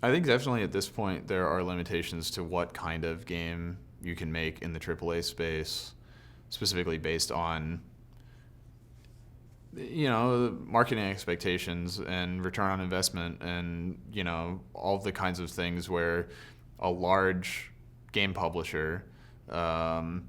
I think definitely at this point there are limitations to what kind of game you can make in the AAA space, specifically based on marketing expectations and return on investment and all the kinds of things where a large game publisher um,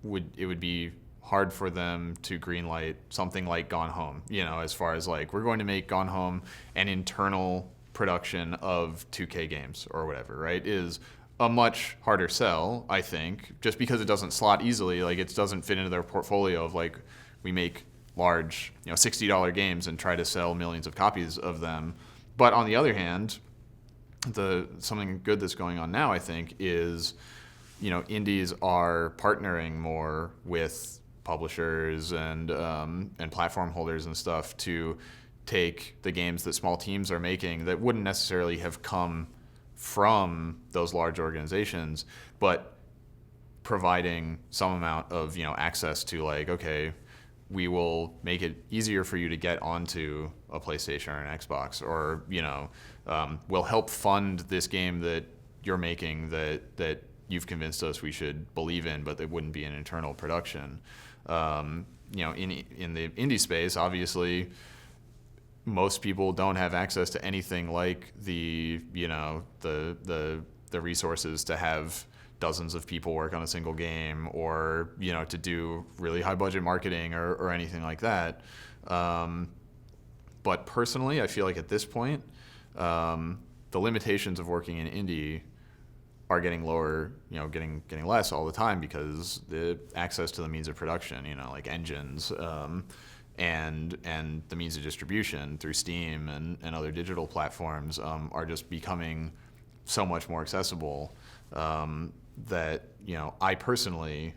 would be hard for them to greenlight something like Gone Home. As far as like we're going to make Gone Home an internal production of 2K games or whatever, right? Is a much harder sell, I think, just because it doesn't slot easily. Like it doesn't fit into their portfolio of like we make large, $60 games and try to sell millions of copies of them. But on the other hand, the something good that's going on now, I think, is indies are partnering more with publishers and platform holders and stuff to take the games that small teams are making that wouldn't necessarily have come from those large organizations, but providing some amount of access to like, okay, we will make it easier for you to get onto a PlayStation or an Xbox, or we'll help fund this game that you're making that you've convinced us we should believe in, but it wouldn't be an internal production. In the indie space, obviously, most people don't have access to anything like the resources to have dozens of people work on a single game, or to do really high budget marketing or anything like that. But personally, I feel like at this point, the limitations of working in indie are getting lower, getting less all the time, because the access to the means of production, like engines, and the means of distribution through Steam and other digital platforms are just becoming so much more accessible, that I personally,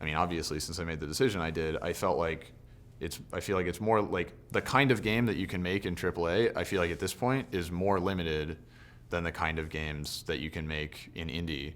obviously since I made the decision I did, I feel like it's more like the kind of game that you can make in AAA. I feel like at this point is more limited than the kind of games that you can make in indie.